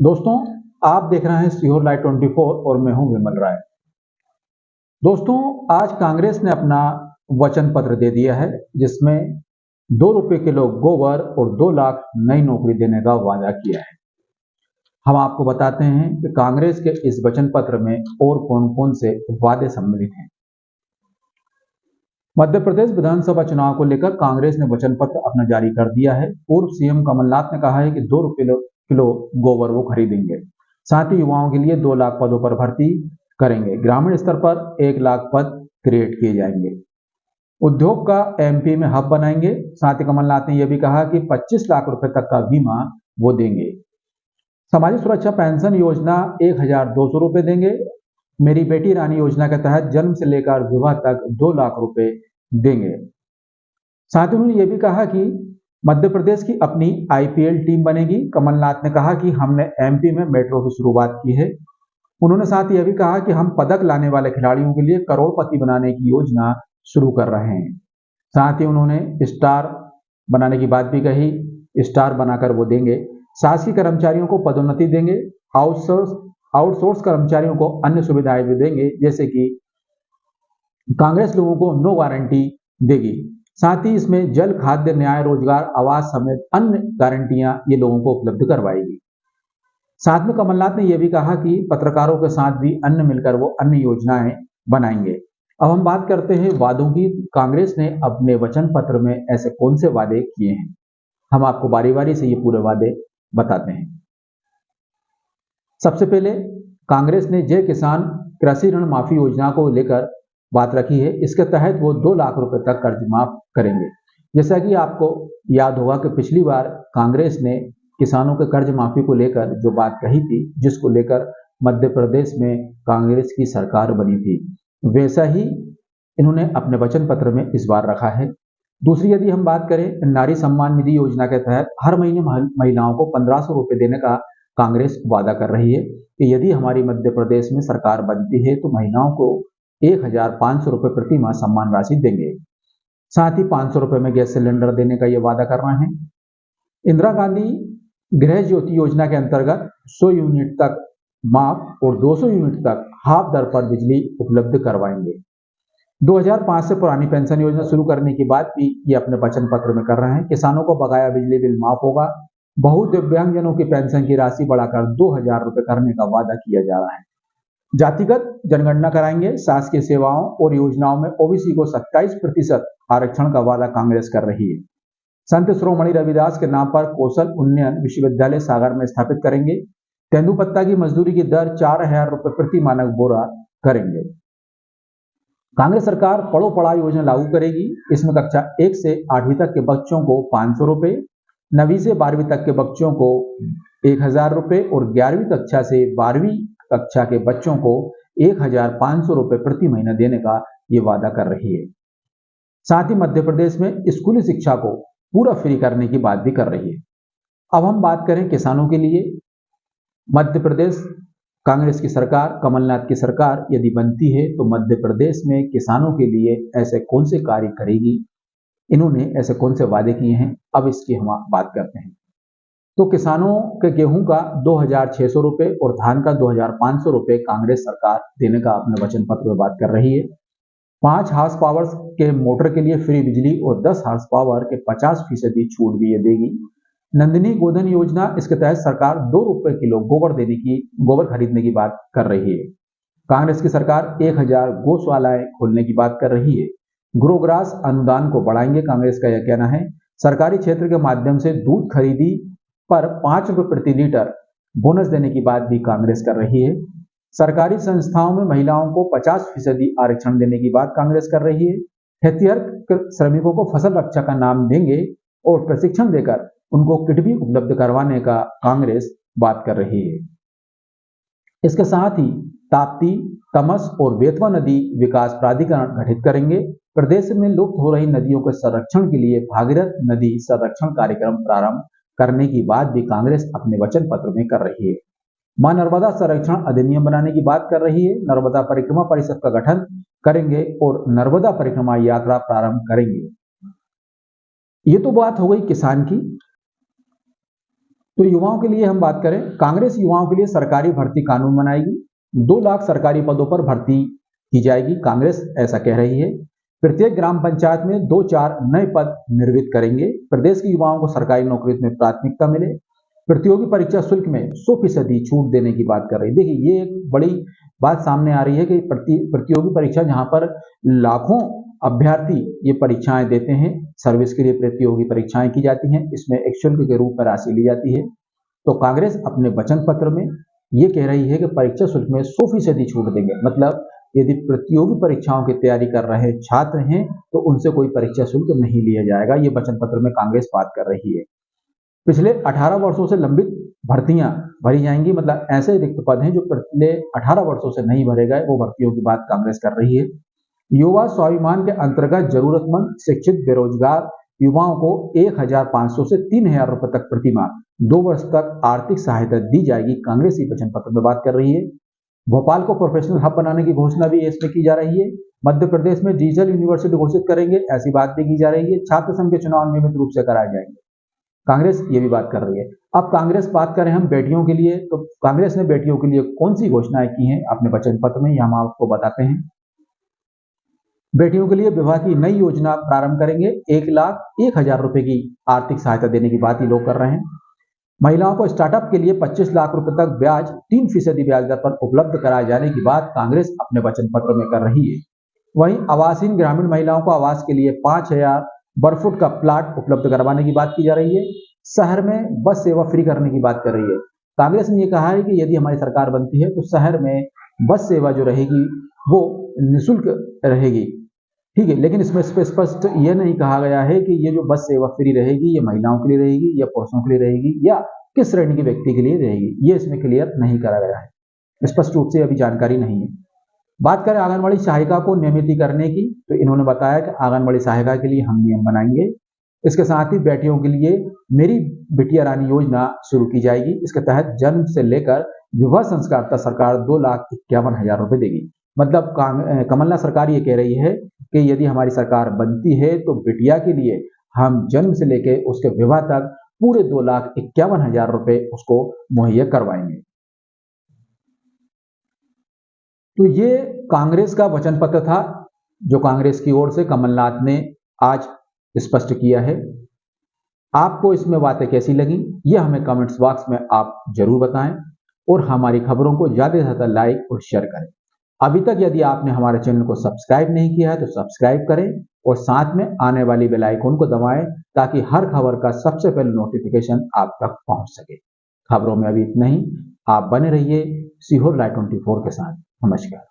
दोस्तों, आप देख रहे हैं सीहोर लाइव 24 और मैं हूं विमल राय। दोस्तों, आज कांग्रेस ने अपना वचन पत्र दे दिया है जिसमें 2 रुपए किलो गोबर और 2 लाख नई नौकरी देने का वादा किया है। हम आपको बताते हैं कि कांग्रेस के इस वचन पत्र में और कौन-कौन से वादे सम्मिलित हैं। मध्य प्रदेश विधानसभा चुनाव को लेकर कांग्रेस ने वचन पत्र अपना जारी कर दिया है। पूर्व सीएम कमलनाथ ने कहा है कि 2 रुपए किलो गोबर वो खरीदेंगे। साथ ही युवाओं के लिए 2 लाख पदों पर भर्ती करेंगे। ग्रामीण स्तर पर 1 लाख पद क्रिएट किए जाएंगे। उद्योग का एमपी में हब बनाएंगे। साथ ही कमलनाथ ने यह भी कहा कि 25 लाख रुपए तक का बीमा वो देंगे। सामाजिक सुरक्षा पेंशन योजना 1,200 रुपए देंगे। मेरी बेटी रानी योजना के तहत जन्म से लेकर विवाह तक 2 लाख रुपए देंगे। साथ ही उन्होंने ये भी कहा कि मध्य प्रदेश की अपनी आईपीएल टीम बनेगी। कमलनाथ ने कहा कि हमने एमपी में मेट्रो की शुरुआत की है। उन्होंने साथ ही यह भी कहा कि हम पदक लाने वाले खिलाड़ियों के लिए करोड़पति बनाने की योजना शुरू कर रहे हैं। साथ ही उन्होंने स्टार बनाने की बात भी कही। स्टार बनाकर वो देंगे। शासकीय कर्मचारियों को पदोन्नति देंगे। आउटसोर्स कर्मचारियों को अन्य सुविधाएं भी देंगे, जैसे कि कांग्रेस लोगों को नो गारंटी देगी। साथ ही इसमें जल, खाद्य, न्याय, रोजगार, आवास समेत अन्य गारंटियां ये लोगों को उपलब्ध करवाएगी। साथ में कमलनाथ ने यह भी कहा कि पत्रकारों के साथ भी अन्य मिलकर वो अन्य योजनाएं बनाएंगे। अब हम बात करते हैं वादों की। कांग्रेस ने अपने वचन पत्र में ऐसे कौन से वादे किए हैं, हम आपको बारी बारी से ये पूरे वादे बताते हैं। सबसे पहले कांग्रेस ने जय किसान कृषि ऋण माफी योजना को लेकर बात रखी है। इसके तहत वो 2 लाख रुपए तक कर्ज माफ करेंगे। जैसा कि आपको याद होगा कि पिछली बार कांग्रेस ने किसानों के कर्ज माफी को लेकर जो बात कही थी, जिसको लेकर मध्य प्रदेश में कांग्रेस की सरकार बनी थी, वैसा ही इन्होंने अपने वचन पत्र में इस बार रखा है। दूसरी यदि हम बात करें, नारी सम्मान निधि योजना के तहत हर महीने महिलाओं को 1,500 रुपए देने का कांग्रेस वादा कर रही है कि यदि हमारी मध्य प्रदेश में सरकार बनती है तो महिलाओं को 1,500 रुपए प्रति माह सम्मान राशि देंगे। साथ ही 500 रुपए में गैस सिलेंडर देने का ये वादा कर रहे हैं। इंदिरा गांधी गृह ज्योति योजना के अंतर्गत 100 यूनिट तक माफ और 200 यूनिट तक हाफ दर पर बिजली उपलब्ध करवाएंगे। 2005 से पुरानी पेंशन योजना शुरू करने की बात भी ये अपने वचन पत्र में कर रहे हैं। किसानों को बकाया बिजली बिल माफ होगा। बहुदिव्यांगजनों की पेंशन की राशि बढ़ाकर 2,000 रुपए करने का वादा किया जा रहा है। जातिगत जनगणना कराएंगे। शासकीय सेवाओं और योजनाओं में ओबीसी को 27% आरक्षण का वादा कांग्रेस कर रही है। संत शिरोमणि रविदास के नाम पर कौशल उन्नयन विश्वविद्यालय सागर में स्थापित करेंगे। तेंदुपत्ता की मजदूरी की दर 4,000 रुपए प्रति मानक बोरा करेंगे। कांग्रेस सरकार पढ़ो पढ़ाओ योजना लागू करेगी। इसमें कक्षा 1 से 8वीं तक के बच्चों को 500 रुपए, 9वीं से 12वीं तक के बच्चों को 1,000 रुपए और 11वीं कक्षा से 12वीं कक्षा के बच्चों को 1,500 रुपए प्रति महीना देने का ये वादा कर रही है। साथ ही मध्य प्रदेश में स्कूली शिक्षा को पूरा फ्री करने की बात भी कर रही है। अब हम बात करें किसानों के लिए। मध्य प्रदेश कांग्रेस की सरकार, कमलनाथ की सरकार यदि बनती है तो मध्य प्रदेश में किसानों के लिए ऐसे कौन से कार्य करेगी, इन्होंने ऐसे कौन से वादे किए हैं, अब इसकी हम बात करते हैं। तो किसानों के गेहूं का 2,600 रुपए और धान का 2,500 रुपए कांग्रेस सरकार देने का अपने वचन पत्र में बात कर रही है। 5 हार्स पावर के मोटर के लिए फ्री बिजली और 10 हार्स पावर के 50% छूट भी ये देगी। नंदिनी गोधन योजना, इसके तहत सरकार 2 रुपए किलो गोबर खरीदने की बात कर रही है। कांग्रेस की सरकार 1,000 गौशालाएं खोलने की बात कर रही है। गृहग्रास अनुदान को बढ़ाएंगे, कांग्रेस का यह कहना है। सरकारी क्षेत्र के माध्यम से दूध खरीदी पर 5 रुपए प्रति लीटर बोनस देने की बात भी कांग्रेस कर रही है। सरकारी संस्थाओं में महिलाओं को 50% आरक्षण देने की बात कांग्रेस कर रही है। खेतिहर श्रमिकों को फसल रक्षा का नाम देंगे और प्रशिक्षण देकर उनको किट भी उपलब्ध करवाने का कांग्रेस बात कर रही है। इसके साथ ही ताप्ती, तमस और बेतवा नदी विकास प्राधिकरण गठित करेंगे। प्रदेश में लुप्त हो रही नदियों के संरक्षण के लिए भागीरथ नदी संरक्षण कार्यक्रम प्रारंभ करने की बात भी कांग्रेस अपने वचन पत्र में कर रही है। मां नर्मदा संरक्षण अधिनियम बनाने की बात कर रही है। नर्मदा परिक्रमा परिषद का गठन करेंगे और नर्मदा परिक्रमा यात्रा प्रारंभ करेंगे। ये तो बात हो गई किसान की। तो युवाओं के लिए हम बात करें, कांग्रेस युवाओं के लिए सरकारी भर्ती कानून बनाएगी। 2 लाख सरकारी पदों पर भर्ती की जाएगी, कांग्रेस ऐसा कह रही है। प्रत्येक ग्राम पंचायत में 2-4 नए पद निर्मित करेंगे। प्रदेश के युवाओं को सरकारी नौकरी में प्राथमिकता मिले। प्रतियोगी परीक्षा शुल्क में 100% छूट देने की बात कर रही है। देखिए, ये एक बड़ी बात सामने आ रही है कि प्रतियोगी परीक्षा, जहां पर लाखों अभ्यर्थी ये परीक्षाएं देते हैं, सर्विस के लिए प्रतियोगी परीक्षाएं की जाती हैं, इसमें एक शुल्क के रूप में राशि ली जाती है। तो कांग्रेस अपने वचन पत्र में ये कह रही है कि परीक्षा शुल्क में 100% छूट देंगे। मतलब यदि प्रतियोगी परीक्षाओं की तैयारी कर रहे छात्र हैं तो उनसे कोई परीक्षा शुल्क नहीं लिया जाएगा। ये वचन पत्र में कांग्रेस बात कर रही है। पिछले 18 वर्षों से लंबित भर्तियां भरी जाएंगी। मतलब ऐसे रिक्त पद हैं जो पिछले 18 वर्षों से नहीं भरे गए, वो भर्तियों की बात कांग्रेस कर रही है। युवा स्वाभिमान के अंतर्गत जरूरतमंद शिक्षित बेरोजगार युवाओं को 1,500 से 3,000 रुपए तक प्रतिमाह 2 वर्ष तक आर्थिक सहायता दी जाएगी, कांग्रेस ही वचन पत्र में बात कर रही है। भोपाल को प्रोफेशनल हब बनाने की घोषणा भी इसमें की जा रही है। मध्य प्रदेश में डिजिटल यूनिवर्सिटी घोषित करेंगे, ऐसी बात भी की जा रही है। छात्र संघ के चुनाव नियमित रूप से कराए जाएंगे, कांग्रेस ये भी बात कर रही है। अब कांग्रेस बात करें हम बेटियों के लिए, तो कांग्रेस ने बेटियों के लिए कौन सी घोषणाएं की हैं अपने वचन पत्र में, हम आपको बताते हैं। बेटियों के लिए विवाह की नई योजना प्रारंभ करेंगे। 1,01,000 रुपए की आर्थिक सहायता देने की बात ये लोग कर रहे हैं। महिलाओं को स्टार्टअप के लिए 25 लाख रुपए तक ब्याज 3% ब्याज दर पर उपलब्ध कराए जाने की बात कांग्रेस अपने वचन पत्र में कर रही है। वहीं आवासहीन ग्रामीण महिलाओं को आवास के लिए 5,000 वर्ग फुट का प्लाट उपलब्ध करवाने की बात की जा रही है। शहर में बस सेवा फ्री करने की बात कर रही है। कांग्रेस ने यह कहा है कि यदि हमारी सरकार बनती है तो शहर में बस सेवा जो रहेगी वो निःशुल्क रहेगी, ठीक है। लेकिन इसमें स्पष्ट यह नहीं कहा गया है कि ये जो बस सेवा फ्री रहेगी ये महिलाओं के लिए रहेगी या पुरुषों के लिए रहेगी या किस श्रेणी के व्यक्ति के लिए रहेगी, ये इसमें क्लियर नहीं करा गया है, स्पष्ट रूप से अभी जानकारी नहीं है। बात करें आंगनबाड़ी सहायिका को नियमित करने की, तो इन्होंने बताया कि आंगनबाड़ी सहायिका के लिए हम नियम बनाएंगे। इसके साथ ही बेटियों के लिए मेरी बिटिया रानी योजना शुरू की जाएगी। इसके तहत जन्म से लेकर विवाह संस्कार तक सरकार 2,51,000 रुपए देगी। मतलब कमलनाथ सरकार ये कह रही है कि यदि हमारी सरकार बनती है तो बिटिया के लिए हम जन्म से लेकर उसके विवाह तक पूरे 2,51,000 रुपए उसको मुहैया करवाएंगे। तो ये कांग्रेस का वचन पत्र था जो कांग्रेस की ओर से कमलनाथ ने आज स्पष्ट किया है। आपको इसमें बातें कैसी लगी ये हमें कमेंट्स बॉक्स में आप जरूर बताएं और हमारी खबरों को ज्यादा से ज्यादा लाइक और शेयर करें। अभी तक यदि आपने हमारे चैनल को सब्सक्राइब नहीं किया है तो सब्सक्राइब करें और साथ में आने वाली बेल आइकन को दबाएं ताकि हर खबर का सबसे पहले नोटिफिकेशन आप तक पहुंच सके। खबरों में अभी इतना ही, आप बने रहिए सीहोर लाइव 24 के साथ। नमस्कार।